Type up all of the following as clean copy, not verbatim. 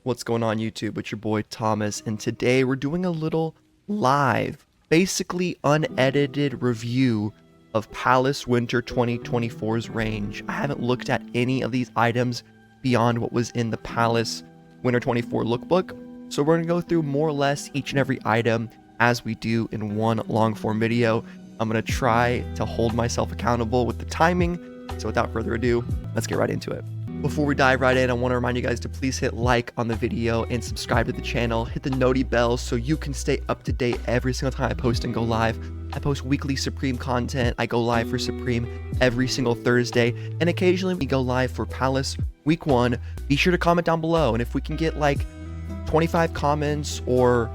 What's going on YouTube? It's your boy Thomas, and today we're doing a little live, basically unedited review of Palace Winter 2024's range. I haven't looked at any of these items beyond what was in the Palace Winter 24 lookbook, so we're going to go through more or less each and every item as we do in one long form video. I'm going to try to hold myself accountable with the timing, so without further ado, let's get right into it. Before we dive right in, I want to remind you guys to please hit like on the video and subscribe to the channel. Hit the noti bell so you can stay up to date every single time I post and go live. I post weekly Supreme content. I go live for Supreme every single Thursday, and occasionally we go live for Palace Week 1. Be sure to comment down below, and if we can get like 25 comments or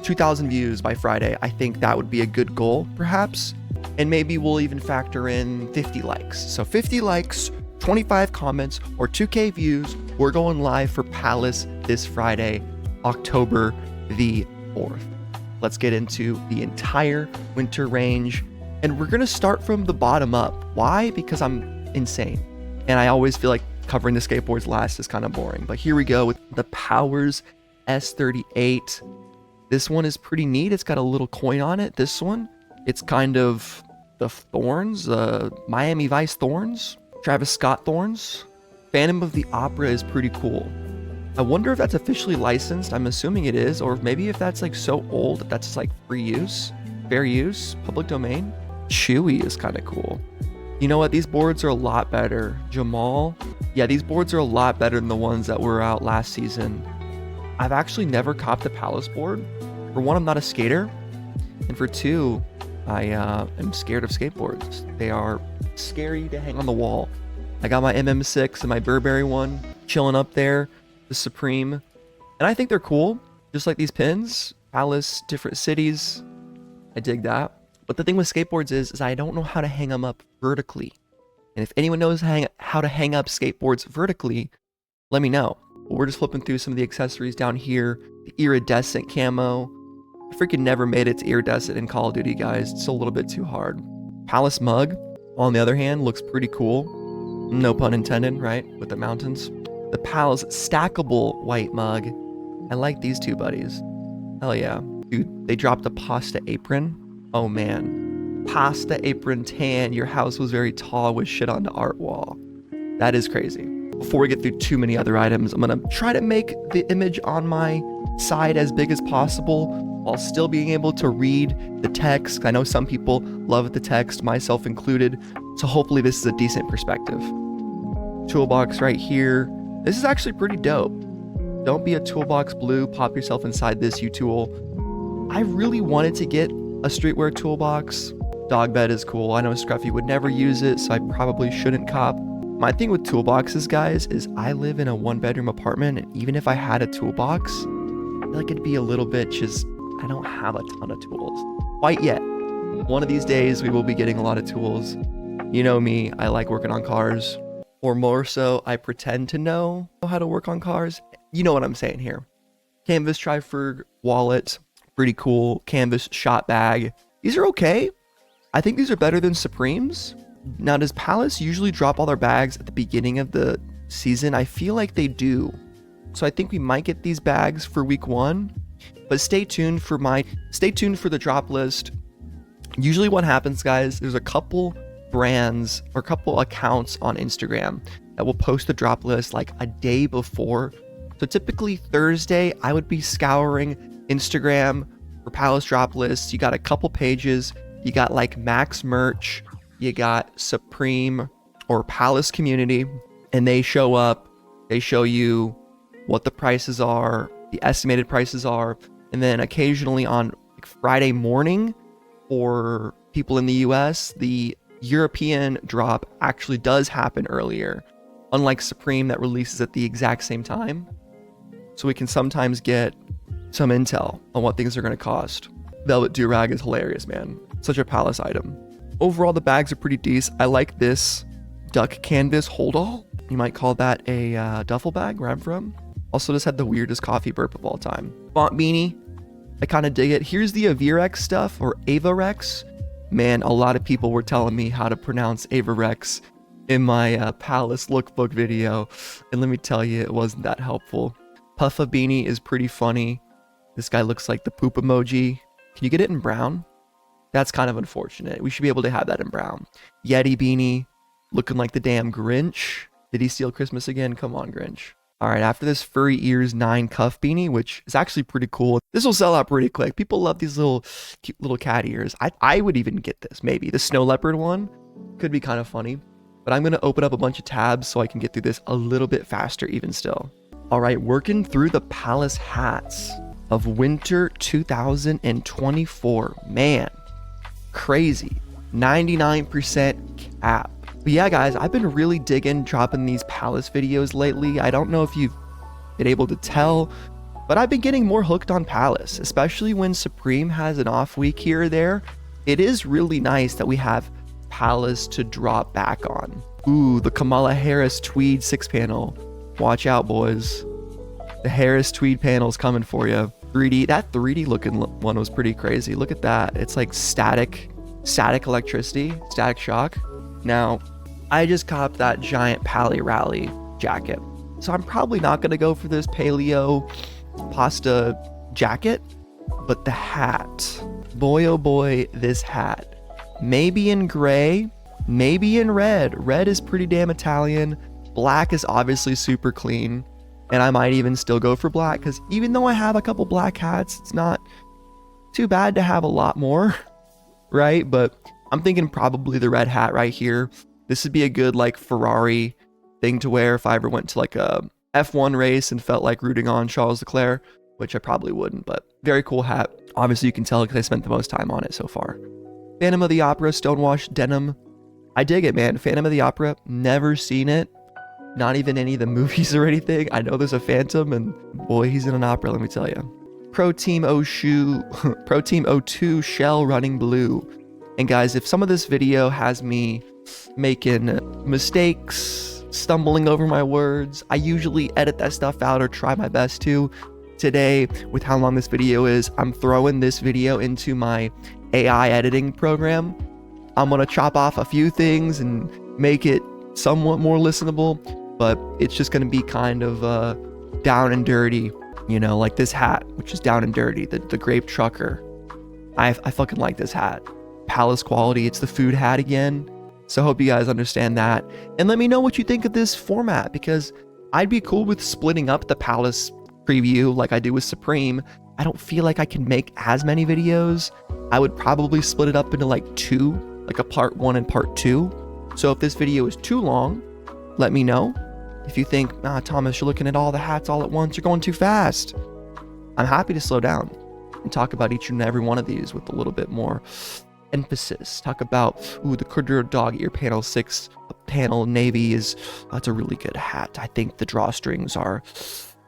2,000 views by Friday, I think that would be a good goal, perhaps. And maybe we'll even factor in 50 likes. So 50 likes, 25 comments, or 2K views, we're going live for Palace this Friday, October the 4th. Let's get into the entire winter range, and we're going to start from the bottom up. Why? Because I'm insane, and I always feel like covering the skateboards last is kind of boring. But here we go with the Powers S38. This one is pretty neat. It's got a little coin on it. This one, it's kind of the Thorns, Miami Vice Thorns. Travis Scott Thorns. Phantom of the Opera is pretty cool. I wonder if that's officially licensed. I'm assuming it is, or maybe if that's like so old that that's like free use, fair use, public domain. Chewy is kind of cool. You know what? These boards are a lot better. Jamal. Yeah, these boards are a lot better than the ones that were out last season. I've actually never copped a Palace board. For one, I'm not a skater. And for two, I am scared of skateboards. They are scary to hang on the wall. I got my MM6 and my Burberry one chilling up there, the Supreme, and I think they're cool, just like these pins. Palace, different cities, I dig that. But the thing with skateboards is I don't know how to hang them up vertically, and if anyone knows how to hang up skateboards vertically, let me know. But we're just flipping through some of the accessories down here. The iridescent camo. I freaking never made it to iridescent in Call of Duty, guys. It's a little bit too hard. Palace mug, on the other hand, looks pretty cool. No pun intended, right? With the mountains. The Palace stackable white mug. I like these two buddies. Hell yeah. Dude, they dropped a pasta apron. Oh man. Pasta apron tan. Your house was very tall with shit on the art wall. That is crazy. Before we get through too many other items, I'm gonna try to make the image on my side as big as possible while still being able to read the text. I know some people love the text, myself included, so hopefully this is a decent perspective. Toolbox right here. This is actually pretty dope. Don't be a toolbox blue, pop yourself inside this, you tool. I really wanted to get a streetwear toolbox. Dog bed is cool. I know Scruffy would never use it, so I probably shouldn't cop. My thing with toolboxes, guys, is I live in a one-bedroom apartment, and even if I had a toolbox, I feel like it'd be a little bit just, I don't have a ton of tools quite yet. One of these days we will be getting a lot of tools. You know me, I like working on cars, or more so, I pretend to know how to work on cars. You know what I'm saying here. Canvas Triferg wallet, pretty cool. Canvas shot bag. These are okay. I think these are better than Supremes. Now, does Palace usually drop all their bags at the beginning of the season? I feel like they do. So I think we might get these bags for week 1. But stay tuned for the drop list. Usually what happens, guys, there's a couple brands or a couple accounts on Instagram that will post the drop list like a day before. So typically Thursday, I would be scouring Instagram for Palace drop lists. You got a couple pages. You got like Max Merch. You got Supreme or Palace Community. And they show up. They show you what the prices are, the estimated prices are. And then occasionally on like Friday morning, for people in the US, the European drop actually does happen earlier, unlike Supreme that releases at the exact same time. So we can sometimes get some intel on what things are going to cost. Velvet Durag is hilarious, man. Such a Palace item. Overall, the bags are pretty decent. I like this duck canvas hold all. You might call that a duffel bag where I'm from. Also just had the weirdest coffee burp of all time. Font beanie. I kind of dig it. Here's the Averex stuff, or Avarex. Man, a lot of people were telling me how to pronounce Avarex in my Palace lookbook video, and let me tell you, it wasn't that helpful. Puffa beanie is pretty funny. This guy looks like the poop emoji. Can you get it in brown? That's kind of unfortunate. We should be able to have that in brown. Yeti beanie, looking like the damn Grinch. Did he steal Christmas again? Come on, Grinch. All right, after this Furry Ears 9 cuff beanie, which is actually pretty cool. This will sell out pretty quick. People love these little cute little cat ears. I would even get this, maybe. The snow leopard one could be kind of funny. But I'm going to open up a bunch of tabs so I can get through this a little bit faster even still. All right, working through the Palace hats of winter 2024. Man, crazy. 99% cap. But yeah, guys, I've been really digging dropping these Palace videos lately. I don't know if you've been able to tell, but I've been getting more hooked on Palace, especially when Supreme has an off week here or there. It is really nice that we have Palace to drop back on. Ooh, the Kamala Harris tweed 6-panel. Watch out, boys. The Harris tweed panel's coming for you. 3D, that 3D looking one was pretty crazy. Look at that. It's like static electricity, static shock. Now, I just copped that giant Pally Rally jacket. So I'm probably not going to go for this paleo pasta jacket, but the hat. Boy, oh boy, this hat. Maybe in gray, maybe in red. Red is pretty damn Italian. Black is obviously super clean. And I might even still go for black because even though I have a couple black hats, it's not too bad to have a lot more, right? But I'm thinking probably the red hat right here. This would be a good like Ferrari thing to wear if I ever went to like a F1 race and felt like rooting on Charles Leclerc, which I probably wouldn't, but very cool hat. Obviously you can tell because I spent the most time on it so far. Phantom of the Opera Stonewash denim. I dig it, man. Phantom of the Opera, never seen it. Not even any of the movies or anything. I know there's a Phantom and boy, he's in an opera, let me tell you. Pro Team 02 Shell Running Blue. And guys, if some of this video has me making mistakes, stumbling over my words, I usually edit that stuff out or try my best to. Today, with how long this video is, I'm throwing this video into my AI editing program. I'm gonna chop off a few things and make it somewhat more listenable, but it's just gonna be kind of down and dirty, you know, like this hat, which is down and dirty, the grape trucker. I fucking like this hat. Palace quality, it's the food hat again. So I hope you guys understand that. And let me know what you think of this format, because I'd be cool with splitting up the Palace preview like I do with Supreme. I don't feel like I can make as many videos. I would probably split it up into like 2, like a part 1 and part 2. So if this video is too long, let me know. If you think, Thomas, you're looking at all the hats all at once, you're going too fast. I'm happy to slow down and talk about each and every one of these with a little bit more emphasis. Talk about, the Cordura Dog Ear Panel 6 panel navy that's a really good hat. I think the drawstrings are,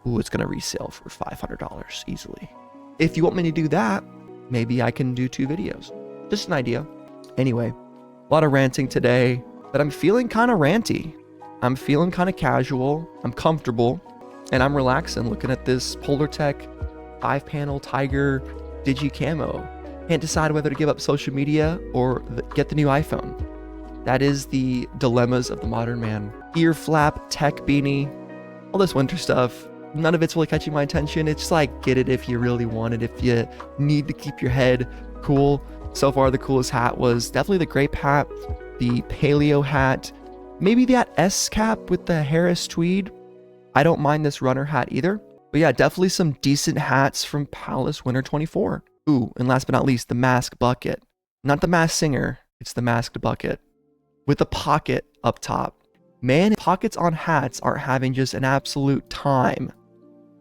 it's going to resell for $500 easily. If you want me to do that, maybe I can do 2 videos. Just an idea. Anyway, a lot of ranting today, but I'm feeling kind of ranty. I'm feeling kind of casual. I'm comfortable, and I'm relaxing looking at this Polartec 5-panel Tiger Digi Camo. Can't decide whether to give up social media or get the new iPhone. That is the dilemmas of the modern man. Ear flap, tech beanie, all this winter stuff. None of it's really catching my attention. It's just like, get it if you really want it, if you need to keep your head cool. So far, the coolest hat was definitely the grape hat, the paleo hat, maybe that S cap with the Harris tweed. I don't mind this runner hat either. But yeah, definitely some decent hats from Palace Winter 24. Ooh, and last but not least, the mask bucket. Not the masked singer, it's the masked bucket. With a pocket up top. Man, pockets on hats aren't having just an absolute time.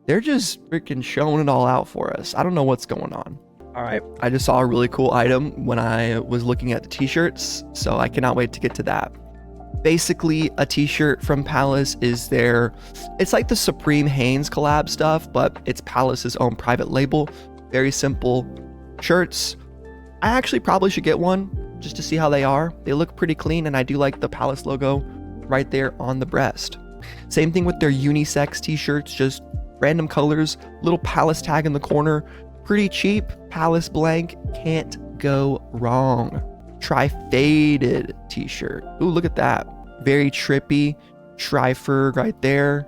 They're just freaking showing it all out for us. I don't know what's going on. All right, I just saw a really cool item when I was looking at the t-shirts, so I cannot wait to get to that. Basically, a t-shirt from Palace is it's like the Supreme Hanes collab stuff, but it's Palace's own private label. Very simple shirts. I actually probably should get one just to see how they are. They look pretty clean, and I do like the Palace logo right there on the breast. Same thing with their unisex t-shirts, just random colors, little Palace tag in the corner. Pretty cheap, Palace blank, can't go wrong. Tri-faded t-shirt. Ooh, look at that. Very trippy. Tri-fur right there.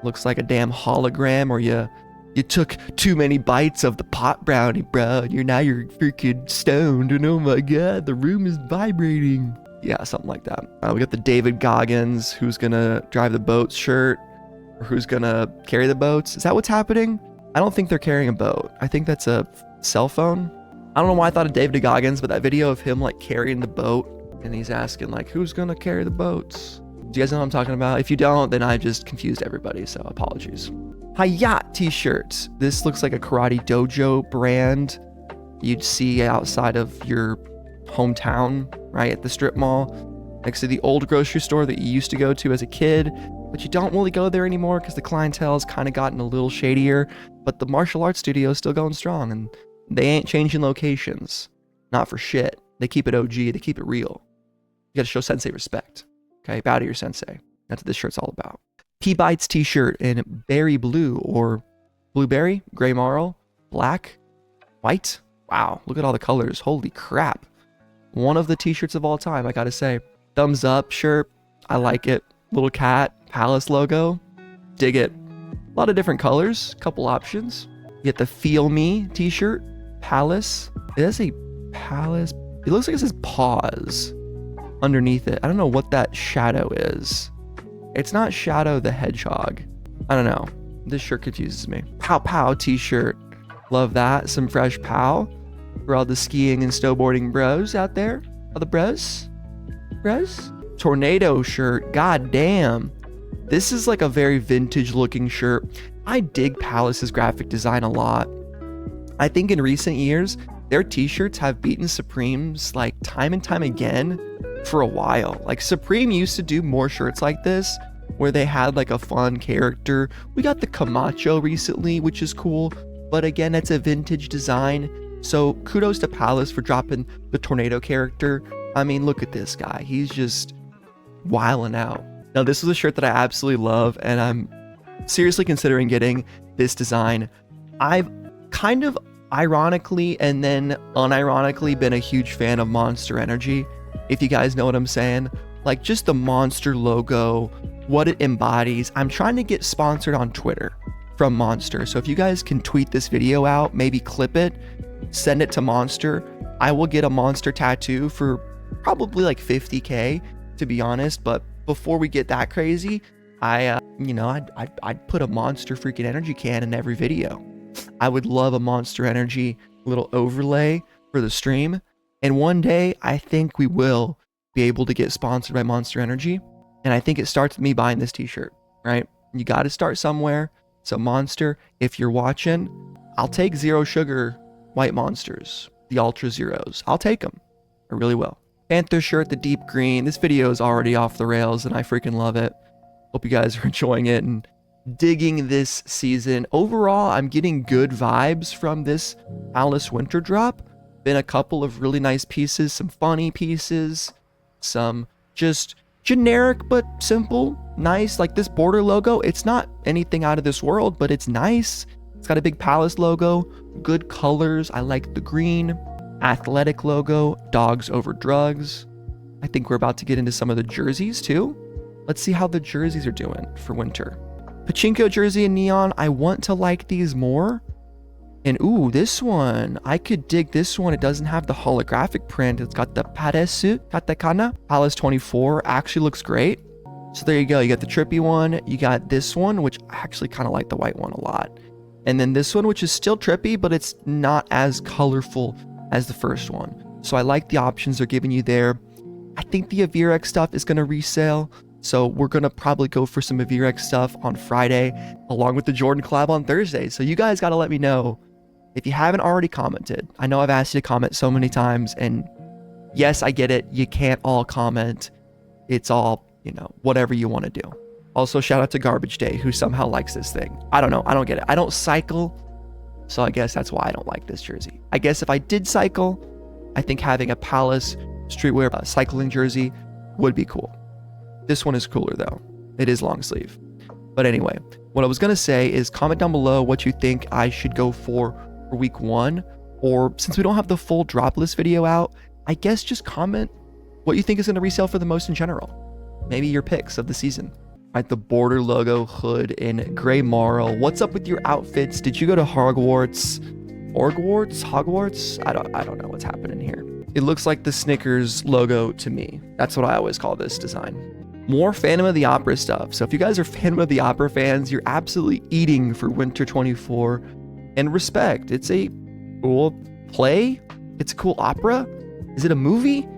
Looks like a damn hologram, or you took too many bites of the pot brownie, bro. You're freaking stoned, and oh my god, the room is vibrating. Yeah, something like that. We got the David Goggins, who's gonna drive the boats shirt, or who's gonna carry the boats. Is that what's happening? I don't think they're carrying a boat. I think that's a cell phone. I don't know why I thought of David Goggins, but that video of him like carrying the boat, and he's asking like, who's gonna carry the boats? Do you guys know what I'm talking about? If you don't, then I just confused everybody, so apologies. Hayat t-shirts. This looks like a karate dojo brand you'd see outside of your hometown, right? At the strip mall, next to the old grocery store that you used to go to as a kid, but you don't really go there anymore because the clientele's kind of gotten a little shadier, but the martial arts studio is still going strong, and they ain't changing locations. Not for shit. They keep it OG. They keep it real. You gotta show sensei respect. Okay, bow to your sensei. That's what this shirt's all about. P-Bites t-shirt in berry blue or blueberry, gray marl, black, white. Wow, look at all the colors. Holy crap. One of the t-shirts of all time, I gotta say. Thumbs up shirt. I like it. Little cat, Palace logo. Dig it. A lot of different colors, couple options. You get the Feel Me t-shirt, Palace. It has a Palace. It looks like it says pause underneath it. I don't know what that shadow is. It's not Shadow the Hedgehog. I don't know. This shirt confuses me. Pow Pow t-shirt. Love that. Some fresh pow for all the skiing and snowboarding bros out there. All the bros? Bros? Tornado shirt. God damn. This is like a very vintage looking shirt. I dig Palace's graphic design a lot. I think in recent years, their t-shirts have beaten Supreme's like time and time again for a while. Like Supreme used to do more shirts like this where they had like a fun character. We got the Camacho recently, which is cool, but again, it's a vintage design. So kudos to Palace for dropping the tornado character. I mean, look at this guy. He's just wilding out. Now, this is a shirt that I absolutely love, and I'm seriously considering getting this design. I've kind of ironically and then unironically been a huge fan of Monster Energy. If you guys know what I'm saying, like just the Monster logo, what it embodies. I'm trying to get sponsored on Twitter from Monster. So if you guys can tweet this video out, maybe clip it, send it to Monster, I will get a Monster tattoo for probably like 50K, to be honest. But before we get that crazy, I'd put a Monster freaking energy can in every video. I would love a Monster Energy little overlay for the stream. And one day, I think we will be able to get sponsored by Monster Energy. And I think it starts with me buying this t-shirt, right? You got to start somewhere. So Monster, if you're watching, I'll take zero sugar white Monsters, the Ultra Zeros. I'll take them. I really will. Panther shirt, the deep green. This video is already off the rails and I freaking love it. Hope you guys are enjoying it and digging this season. Overall, I'm getting good vibes from this Alice Winter drop. Been a couple of really nice pieces, some funny pieces, some just generic but simple, nice. Like this border logo, it's not anything out of this world, but it's nice. It's got a big Palace logo, good colors. I like the green. Athletic logo, dogs over drugs. I think we're about to get into some of the jerseys too. Let's see how the jerseys are doing for winter. Pachinko jersey and neon, I want to like these more. And ooh, this one, I could dig this one. It doesn't have the holographic print. It's got the Paresu Katakana. Palace 24 actually looks great. So there you go. You got the trippy one. You got this one, which I actually kind of like the white one a lot. And then this one, which is still trippy, but it's not as colorful as the first one. So I like the options they're giving you there. I think the Avirex stuff is going to resale. So we're going to probably go for some Avirex stuff on Friday, along with the Jordan collab on Thursday. So you guys got to let me know. If you haven't already commented, I know I've asked you to comment so many times, and yes, I get it. You can't all comment. It's all, whatever you want to do. Also, shout out to Garbage Day, who somehow likes this thing. I don't know. I don't get it. I don't cycle, so I guess that's why I don't like this jersey. I guess if I did cycle, I think having a Palace streetwear cycling jersey would be cool. This one is cooler, though. It is long sleeve. But anyway, what I was going to say is comment down below what you think I should go for week 1, or since we don't have the full drop list video out, I guess just comment what you think is going to resell for the most in general. Maybe your picks of the season. Right, the border logo hood in gray marl. What's up with your outfits? Did you go to Hogwarts? Hogwarts? I don't know what's happening here. It looks like the Snickers logo to me. That's what I always call this design. More Phantom of the Opera stuff. So if you guys are Phantom of the Opera fans, you're absolutely eating for Winter 24. And respect. It's a cool play. It's a cool opera. Is it a movie?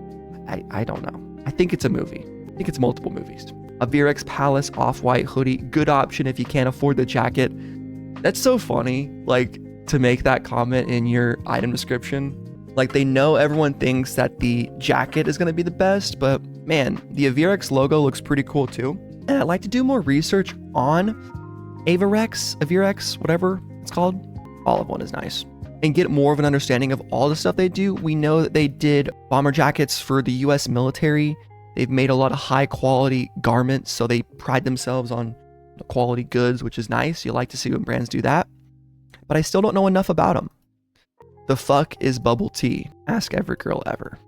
I don't know. I think it's a movie. I think it's multiple movies. A Virex Palace off-white hoodie. Good option if you can't afford the jacket. That's so funny, like, to make that comment in your item description. Like, they know everyone thinks that the jacket is going to be the best, but man, the Virex logo looks pretty cool too. And I'd like to do more research on Virex, whatever it's called. Olive one is nice. And get more of an understanding of all the stuff they do. We know that they did bomber jackets for the US military. They've made a lot of high quality garments, so they pride themselves on quality goods, which is nice. You like to see when brands do that. But I still don't know enough about them. The fuck is bubble tea? Ask every girl ever,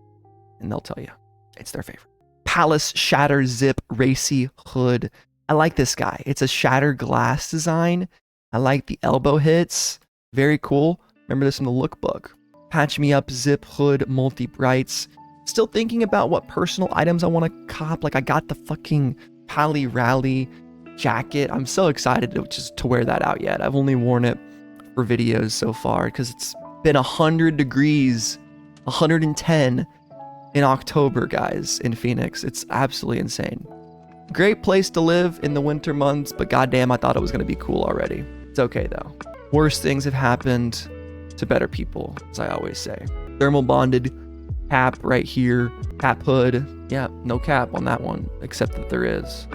and they'll tell you it's their favorite. Palace Shatter Zip Racy Hood. I like this guy. It's a shatter glass design. I like the elbow hits. Very cool. Remember this from the lookbook. Patch Me Up Zip Hood Multi Brights. Still thinking about what personal items I want to cop. Like, I got the fucking Pally Rally jacket. I'm so excited to wear that out yet. I've only worn it for videos so far because it's been 100 degrees, 110 in October, guys, in Phoenix. It's absolutely insane. Great place to live in the winter months, but goddamn, I thought it was going to be cool already. It's okay though. Worse things have happened to better people, as I always say. Thermal bonded cap right here, cap hood. Yeah, no cap on that one, except that there is.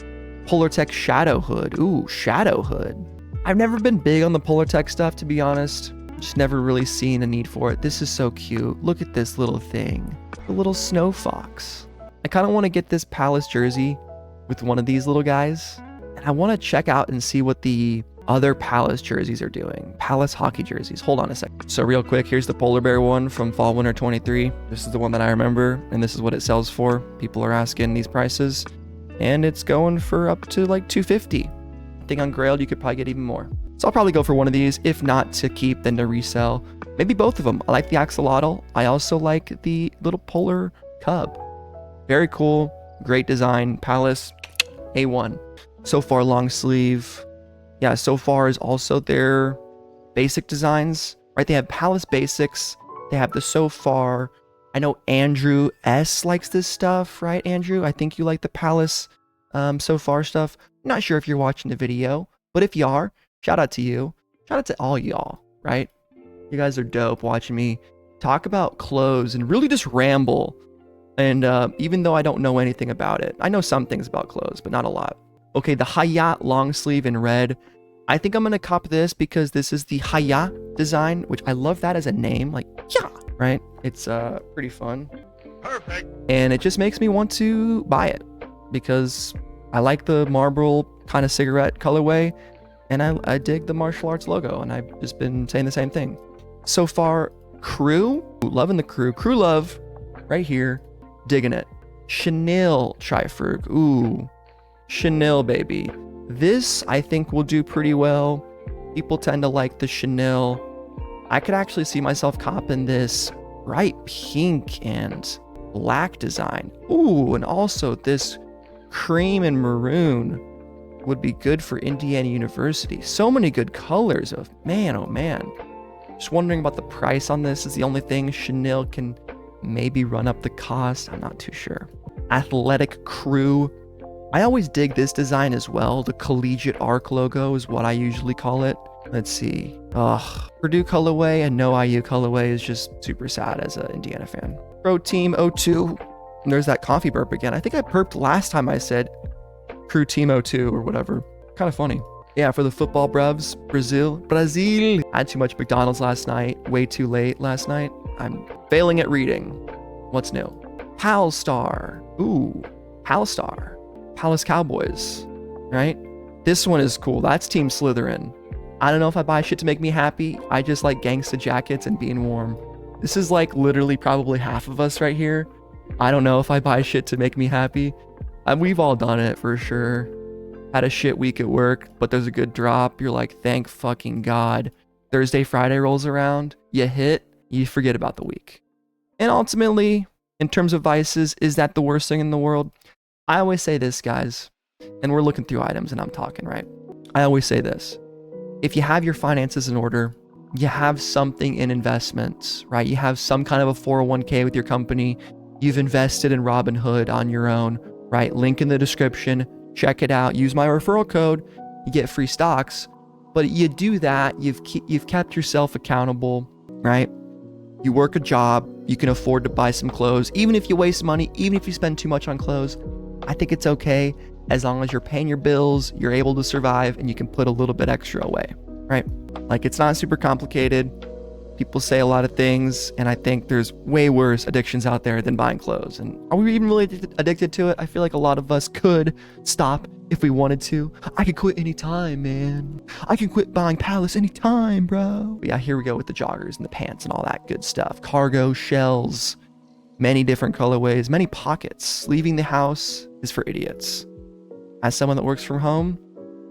Polartec Shadow Hood. Ooh, Shadow Hood. I've never been big on the Polartec stuff, to be honest. Just never really seen a need for it. This is so cute. Look at this little thing. The little snow fox. I kind of want to get this Palace jersey with one of these little guys. And I want to check out and see what the other Palace jerseys are doing. Palace hockey jerseys. Hold on a sec. So real quick, here's the polar bear one from fall winter 23. This is the one that I remember, and this is what it sells for. People are asking these prices, and it's going for up to like $250. I think on Grailed you could probably get even more. So I'll probably go for one of these, if not to keep, then to resell. Maybe both of them. I like the axolotl. I also like the little polar cub. Very cool. Great design. Palace A1. So far long sleeve. Yeah, so far is also their basic designs, right? They have Palace basics. They have the so far. I know Andrew S likes this stuff, right, Andrew? I think you like the Palace so far stuff. Not sure if you're watching the video, but if you are, shout out to you. Shout out to all y'all, right? You guys are dope watching me talk about clothes and really just ramble. And even though I don't know anything about it, I know some things about clothes, but not a lot. Okay, the Hayat long sleeve in red. I think I'm going to cop this because this is the Hayat design, which I love that as a name. Like, yeah, right? It's pretty fun. Perfect. And it just makes me want to buy it because I like the Marlboro kind of cigarette colorway. And I dig the martial arts logo, and I've just been saying the same thing. So far, Crew, loving the Crew. Crew love, right here, digging it. Chanel Triferg, ooh. Chanel, baby. This, I think, will do pretty well. People tend to like the Chanel. I could actually see myself copping this bright pink and black design. Ooh, and also this cream and maroon would be good for Indiana University. So many good colors of, man, oh man. Just wondering about the price on this is the only thing. Chanel can maybe run up the cost. I'm not too sure. Athletic Crew. I always dig this design as well. The collegiate arc logo is what I usually call it. Let's see. Purdue colorway and no IU colorway is just super sad as an Indiana fan. Pro Team 02. And there's that coffee burp again. I think I burped last time I said Crew Team 02 or whatever. Kind of funny. Yeah, for the football brevs, Brazil. I had too much McDonald's last night. Way too late last night. I'm failing at reading. What's new? Palstar. Ooh, Palstar. Palace Cowboys, right? This one is cool. That's Team Slytherin. I don't know if I buy shit to make me happy. I just like gangsta jackets and being warm. This is like literally probably half of us right here. I don't know if I buy shit to make me happy. We've all done it for sure. had a shit week at work, but there's a good drop. You're like, thank fucking God. Thursday, Friday rolls around, you hit, you forget about the week. And ultimately, in terms of vices, is that the worst thing in the world? I always say this, guys, and we're looking through items and I'm talking, right? I always say this. If you have your finances in order, you have something in investments, right? You have some kind of a 401k with your company. You've invested in Robinhood on your own, right? Link in the description. Check it out. Use my referral code. You get free stocks. But you do that, you've kept yourself accountable, right? You work a job, you can afford to buy some clothes. Even if you waste money, even if you spend too much on clothes, I think it's okay as long as you're paying your bills, you're able to survive, and you can put a little bit extra away, right? Like, it's not super complicated. People say a lot of things, and I think there's way worse addictions out there than buying clothes. And are we even really addicted to it? I feel like a lot of us could stop if we wanted to. I could quit anytime, man. I can quit buying Palace anytime, bro. But yeah, here we go with the joggers and the pants and all that good stuff. Cargo shells, many different colorways, many pockets. Leaving the house is for idiots. As someone that works from home,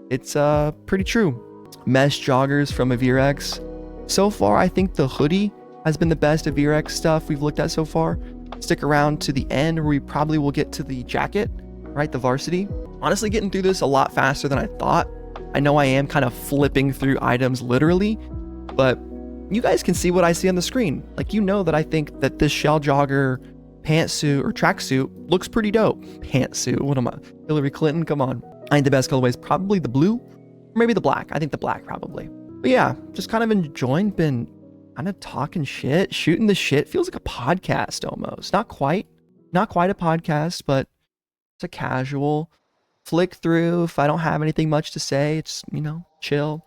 it's pretty true. Mesh joggers from Avirex. So far, I think the hoodie has been the best Avirex stuff we've looked at so far. Stick around to the end where we probably will get to the jacket, right? The varsity. Honestly, getting through this a lot faster than I thought. I know I am kind of flipping through items literally, but you guys can see what I see on the screen. Like, you know that I think that this shell jogger pantsuit or tracksuit looks pretty dope. Pantsuit, what am I? Hillary Clinton, come on. I think the best colorway is probably the blue, or maybe the black. I think the black probably. But yeah, just kind of enjoying, been kind of talking shit, shooting the shit. Feels like a podcast almost. Not quite a podcast, but it's a casual flick through. If I don't have anything much to say, it's, chill.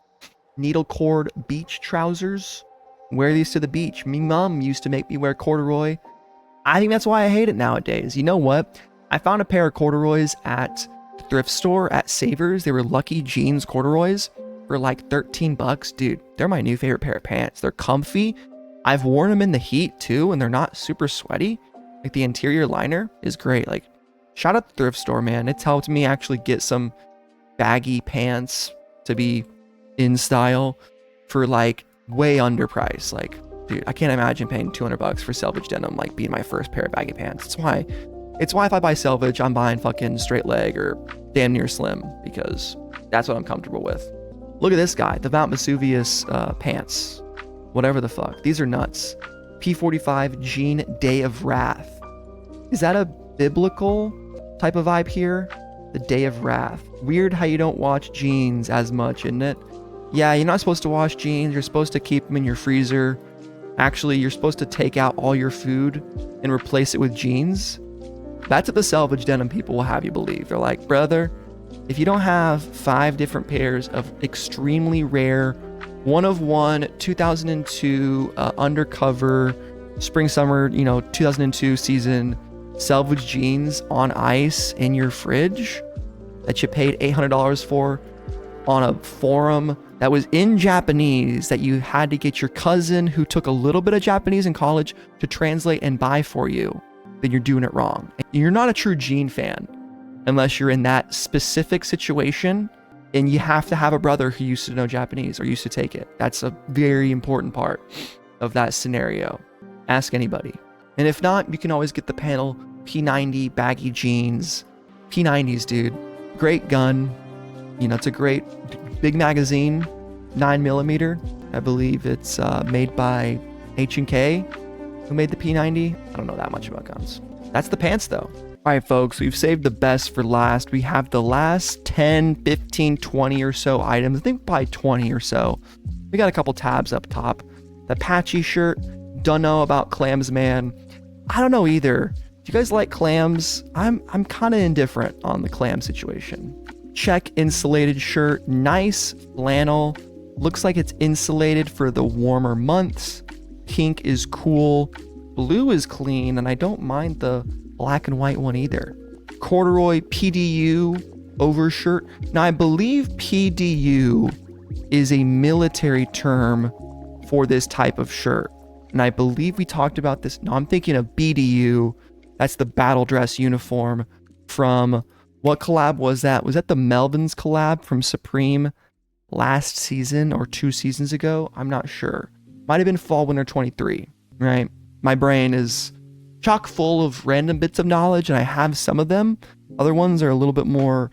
Needle cord beach trousers. Wear these to the beach. Me mom used to make me wear corduroy. I think that's why I hate it nowadays. You know what? I found a pair of corduroys at the thrift store at Savers. They were Lucky Jeans corduroys for like $13. Dude, they're my new favorite pair of pants. They're comfy. I've worn them in the heat too, and they're not super sweaty. Like, the interior liner is great. Like, shout out the thrift store, man. It's helped me actually get some baggy pants to be in style for like way underpriced. Like, dude, I can't imagine paying $200 for selvage denim, like being my first pair of baggy pants. It's why if I buy selvage, I'm buying fucking straight leg or damn near slim, because that's what I'm comfortable with. Look at this guy, the Mount Vesuvius pants. Whatever the fuck. These are nuts. P45 Jean Day of Wrath. Is that a biblical type of vibe here? The Day of Wrath. Weird how you don't watch jeans as much, isn't it? Yeah, you're not supposed to wash jeans. You're supposed to keep them in your freezer. Actually, you're supposed to take out all your food and replace it with jeans. That's what the selvage denim people will have you believe. They're like, brother, if you don't have 5 different pairs of extremely rare, one of one, 2002 undercover spring summer, 2002 season selvage jeans on ice in your fridge that you paid $800 for on a forum that was in Japanese, that you had to get your cousin who took a little bit of Japanese in college to translate and buy for you, then you're doing it wrong. You're not a true jean fan unless you're in that specific situation and you have to have a brother who used to know Japanese or used to take it. That's a very important part of that scenario. Ask anybody. And if not, you can always get the panel P90 baggy jeans. P90s, dude. Great gun. It's a great big magazine, 9mm. I believe it's made by H&K, who made the P90. I don't know that much about guns. That's the pants though. All right, folks, we've saved the best for last. We have the last 10, 15, 20 or so items. I think probably 20 or so. We got a couple tabs up top. The patchy shirt. Don't know about clams, man. I don't know either. Do you guys like clams? I'm kind of indifferent on the clam situation. Check insulated shirt. Nice flannel. Looks like it's insulated for the warmer months. Pink is cool. Blue is clean, and I don't mind the black and white one either. Corduroy PDU overshirt. Now, I believe PDU is a military term for this type of shirt. And I believe we talked about this. No, I'm thinking of BDU. That's the battle dress uniform from What collab was that? Was that the Melvin's collab from Supreme last season or 2 seasons ago? I'm not sure. Might have been fall winter 23, right? My brain is chock full of random bits of knowledge, and I have some of them. Other ones are a little bit more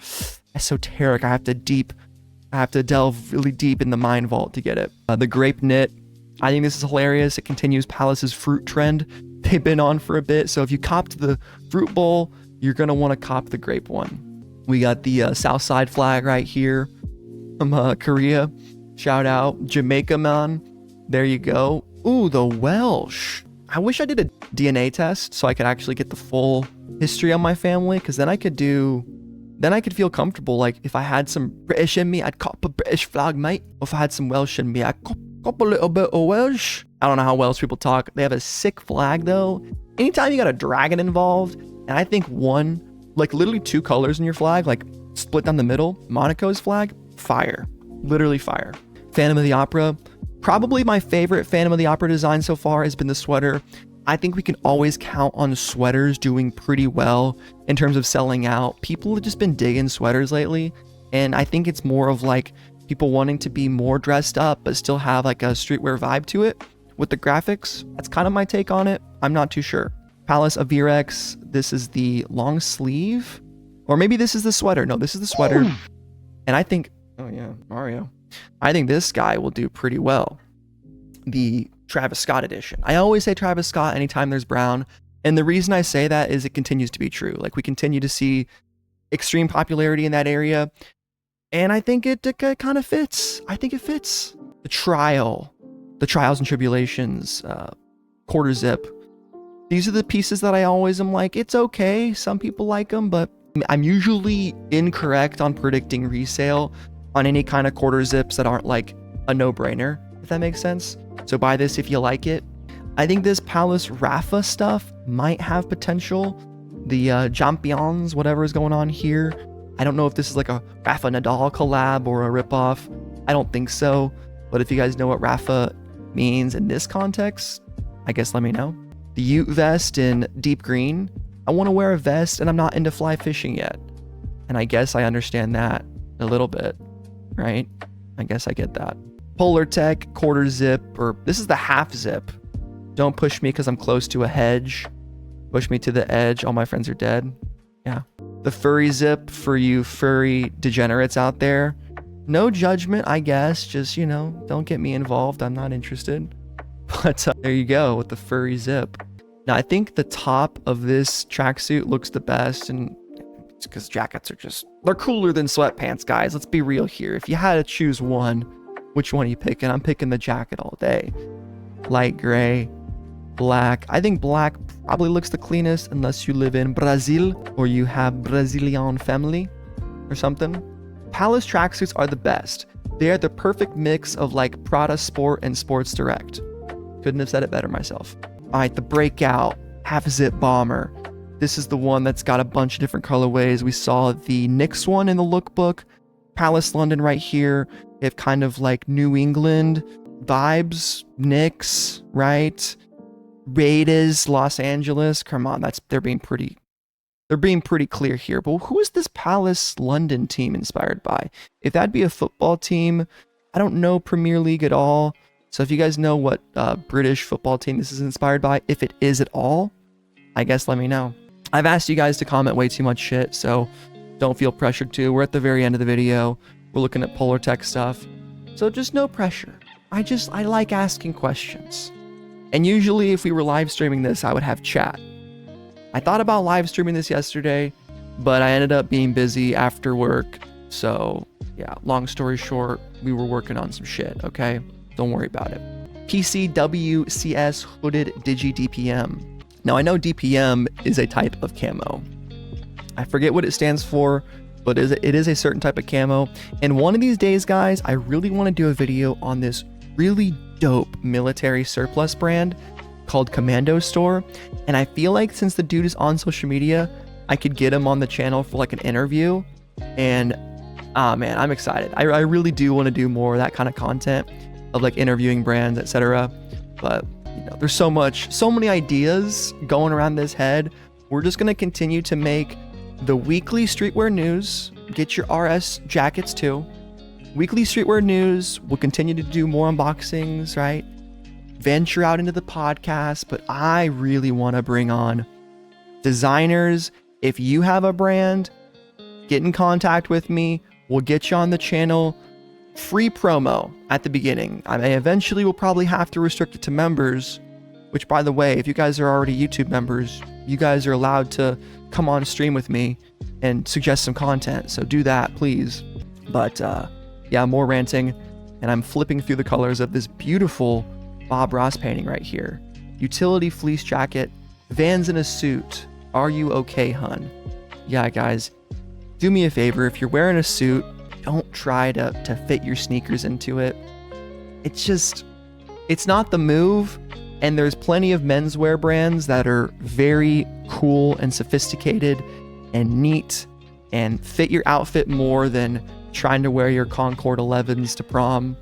esoteric. I have to delve really deep in the mind vault to get it. The grape knit. I think this is hilarious. It continues Palace's fruit trend. They've been on for a bit. So if you copped the fruit bowl, you're going to want to cop the grape one. We got the South Side flag right here from Korea. Shout out. Jamaica, man. There you go. Ooh, the Welsh. I wish I did a DNA test so I could actually get the full history on my family, because then I could feel comfortable. Like if I had some British in me, I'd cop a British flag, mate. If I had some Welsh in me, I'd cop a little bit of Welsh. I don't know how Welsh people talk. They have a sick flag though. Anytime you got a dragon involved, and I think one, like literally 2 colors in your flag, like split down the middle, Monaco's flag, fire. Literally fire. Phantom of the Opera. Probably my favorite Phantom of the Opera design so far has been the sweater. I think we can always count on sweaters doing pretty well in terms of selling out. People have just been digging sweaters lately, and I think it's more of like people wanting to be more dressed up but still have like a streetwear vibe to it with the graphics. That's kind of my take on it. I'm not too sure. Palace Avirex. This is the long sleeve, or maybe this is the sweater. No, this is the sweater. And I think, oh yeah, Mario. I think this guy will do pretty well. The Travis Scott edition. I always say Travis Scott anytime there's brown. And the reason I say that is it continues to be true. Like we continue to see extreme popularity in that area. And I think it kind of fits. I think it fits. The trials and tribulations, quarter zip. These are the pieces that I always am like, it's okay. Some people like them, but I'm usually incorrect on predicting resale on any kind of quarter zips that aren't like a no-brainer, if that makes sense. So buy this if you like it. I think this Palace Rafa stuff might have potential. The Champions, whatever is going on here. I don't know if this is like a Rafa Nadal collab or a ripoff. I don't think so. But if you guys know what Rafa means in this context, I guess let me know. The Ute vest in deep green. I want to wear a vest and I'm not into fly fishing yet. And I guess I understand that a little bit, right? I guess I get that. Polar Tech quarter zip, or this is the half zip. Don't push me because I'm close to a hedge. Push me to the edge. All my friends are dead. Yeah. The furry zip for you furry degenerates out there. No judgment, I guess. Just, you know, don't get me involved. I'm not interested. But there you go with the furry zip. Now, I think the top of this tracksuit looks the best, and it's because jackets are just, they're cooler than sweatpants, guys. Let's be real here. If you had to choose one, which one are you picking? I'm picking the jacket all day. Light gray, black. I think black probably looks the cleanest unless you live in Brazil or you have Brazilian family or something. Palace tracksuits are the best. They are the perfect mix of like Prada Sport and Sports Direct. Couldn't have said it better myself. All right, the Breakout half zip bomber. This is the one that's got a bunch of different colorways. We saw the Knicks one in the lookbook. Palace London right here. They have kind of like New England vibes. Knicks, right? Raiders, Los Angeles. Come on, they're being pretty clear here. But who is this Palace London team inspired by? If that'd be a football team, I don't know Premier League at all. So if you guys know what British football team this is inspired by, if it is at all, I guess let me know. I've asked you guys to comment way too much shit, so don't feel pressured to. We're at the very end of the video. We're looking at Polar Tech stuff. So just no pressure. I like asking questions. And usually if we were live streaming this, I would have chat. I thought about live streaming this yesterday, but I ended up being busy after work. So yeah, long story short, we were working on some shit, okay? Don't worry about it. PCWCS Hooded Digi DPM. Now I know DPM is a type of camo. I forget what it stands for, but it is a certain type of camo. And one of these days, guys, I really want to do a video on this really dope military surplus brand called Commando Store. And I feel like since the dude is on social media, I could get him on the channel for like an interview. And man, I'm excited. I really do want to do more of that kind of content of like interviewing brands, etc. But you know, there's so many ideas going around this head. We're just going to continue to make the weekly streetwear news. Get your RS jackets too. Weekly streetwear news. We'll continue to do more unboxings, right? Venture out into the podcast, but I really want to bring on designers. If you have a brand, get in contact with me. We'll get you on the channel. Free promo at the beginning. I may eventually will probably have to restrict it to members, which, by the way, if you guys are already YouTube members, you guys are allowed to come on stream with me and suggest some content. So do that, please. But yeah, more ranting. And I'm flipping through the colors of this beautiful Bob Ross painting right here. Utility fleece jacket, Vans in a suit. Are you okay, hun? Yeah, guys, do me a favor. If you're wearing a suit, don't try to fit your sneakers into it. It's not the move. And there's plenty of menswear brands that are very cool and sophisticated and neat and fit your outfit more than trying to wear your Concord 11s to prom.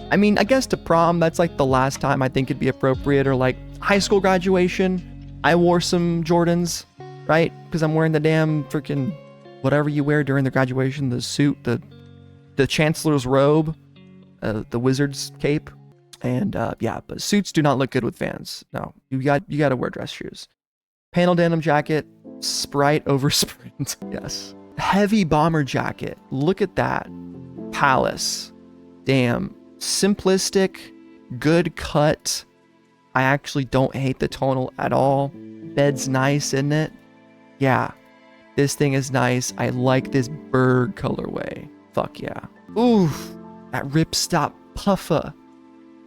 I mean, I guess to prom, that's like the last time I think it'd be appropriate, or like high school graduation. I wore some Jordans, right? Because I'm wearing the damn freaking whatever you wear during the graduation, the suit, the chancellor's robe, the wizard's cape. And yeah, but suits do not look good with Vans. No, you got to wear dress shoes. Panel denim jacket, Sprite over Sprint. Yes. Heavy bomber jacket. Look at that. Palace. Damn. Simplistic, good cut. I actually don't hate the tonal at all. Bed's nice, isn't it? Yeah. This thing is nice. I like this bird colorway. Fuck yeah. Oof. That ripstop puffer.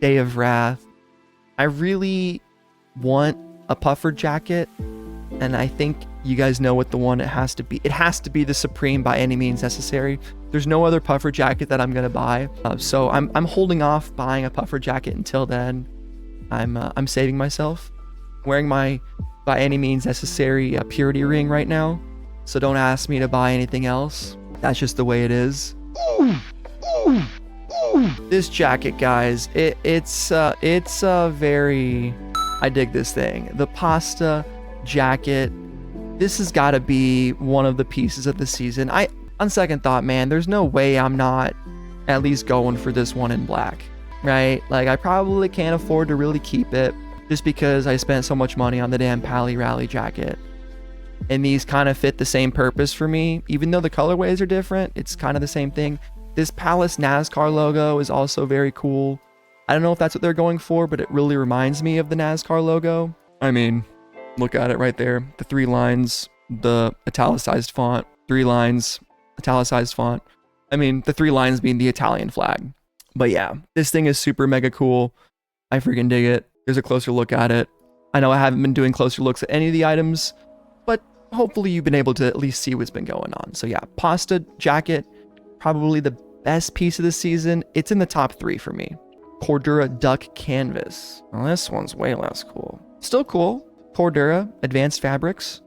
Day of Wrath. I really want a puffer jacket, and I think you guys know what the one it has to be. It has to be the Supreme by any means necessary. There's no other puffer jacket that I'm gonna buy, so I'm holding off buying a puffer jacket until then. I'm saving myself. Wearing my by any means necessary purity ring right now, so don't ask me to buy anything else. That's just the way it is. This jacket, guys, it's very, I dig this thing. The pasta jacket, this has got to be one of the pieces of the season. On second thought, man, there's no way I'm not at least going for this one in black, right? Like, I probably can't afford to really keep it just because I spent so much money on the damn Pally Rally jacket. And these kind of fit the same purpose for me. Even though the colorways are different, it's kind of the same thing. This Palace NASCAR logo is also very cool. I don't know if that's what they're going for, but it really reminds me of the NASCAR logo. I mean, look at it right there. The 3 lines, the italicized font, 3 lines, italicized font. I mean, the 3 lines being the Italian flag. But yeah, this thing is super mega cool. I freaking dig it. There's a closer look at it. I know I haven't been doing closer looks at any of the items, but hopefully you've been able to at least see what's been going on. So yeah, pasta jacket, probably the best piece of the season. It's in the top 3 for me. Cordura duck canvas. Well, this one's way less cool. Still cool. Cordura advanced fabrics.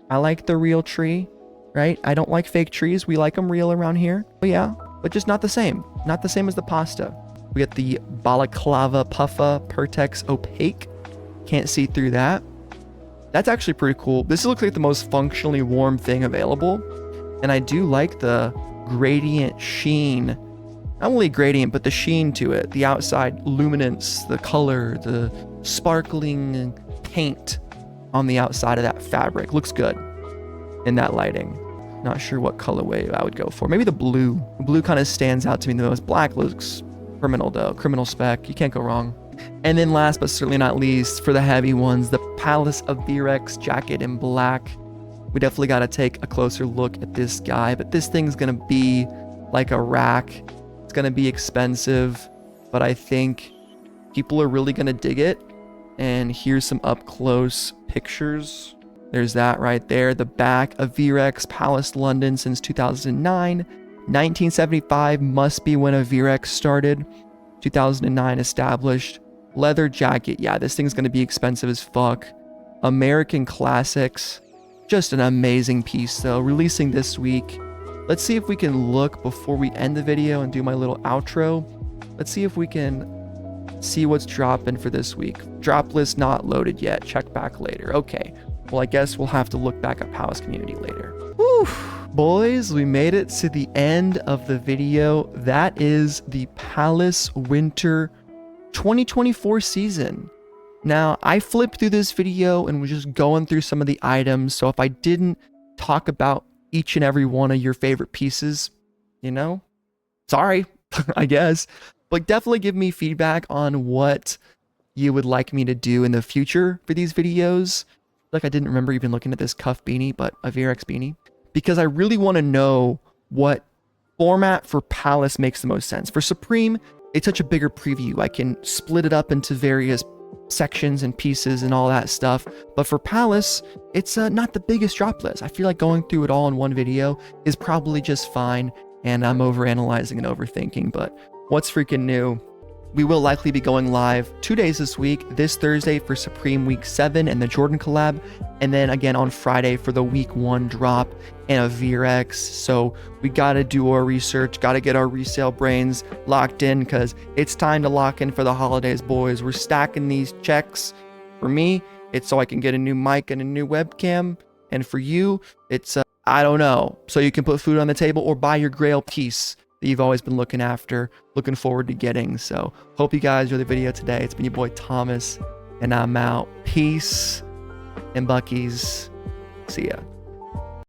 I like the real tree, right? I don't like fake trees. We like them real around here. But yeah, but just not the same. Not the same as the pasta. We get the balaclava puffa Pertex opaque. Can't see through that. That's actually pretty cool. This looks like the most functionally warm thing available. And I do like the gradient sheen. Not only gradient, but the sheen to it. The outside luminance, the color, the sparkling paint on the outside of that fabric. Looks good in that lighting. Not sure what colorway I would go for. Maybe the blue. The blue kind of stands out to me the most. Black looks criminal though. Criminal spec. You can't go wrong. And then last but certainly not least, for the heavy ones, the Palace of Virex jacket in black. We definitely got to take a closer look at this guy, but this thing's going to be like a rack. It's going to be expensive, but I think people are really going to dig it. And here's some up close pictures. There's that right there. The back of Virex, Palace London since 2009. 1975 must be when a Virex started. 2009 established. Leather jacket. Yeah, this thing's going to be expensive as fuck. American Classics. Just an amazing piece though. Releasing this week. Let's see if we can look before we end the video and do my little outro. Let's see if we can see what's dropping for this week. Drop list not loaded yet. Check back later. Okay. Well, I guess we'll have to look back at Palace community later. Whew. Boys, we made it to the end of the video. That is the Palace Winter 2024 season. Now, I flipped through this video and was just going through some of the items, so if I didn't talk about each and every one of your favorite pieces, you know, sorry, I guess. But definitely give me feedback on what you would like me to do in the future for these videos. Like, I didn't remember even looking at this cuff beanie, but a VRX beanie. Because I really want to know what format for Palace makes the most sense. For Supreme, it's such a bigger preview. I can split it up into various sections and pieces and all that stuff. But for Palace, it's not the biggest drop list. I feel like going through it all in one video is probably just fine. And I'm overanalyzing and overthinking. But what's freaking new? We will likely be going live 2 days this week, this Thursday for Supreme Week 7 and the Jordan collab, and then again on Friday for the Week 1 drop and a VRX. So we gotta do our research, gotta get our resale brains locked in, because it's time to lock in for the holidays, boys. We're stacking these checks. For me, it's so I can get a new mic and a new webcam, and for you, it's, I don't know, so you can put food on the table or buy your grail piece that you've always been looking forward to getting. So hope you guys enjoyed the video today. It's been your boy Thomas, and I'm out. Peace and Buckies. See ya.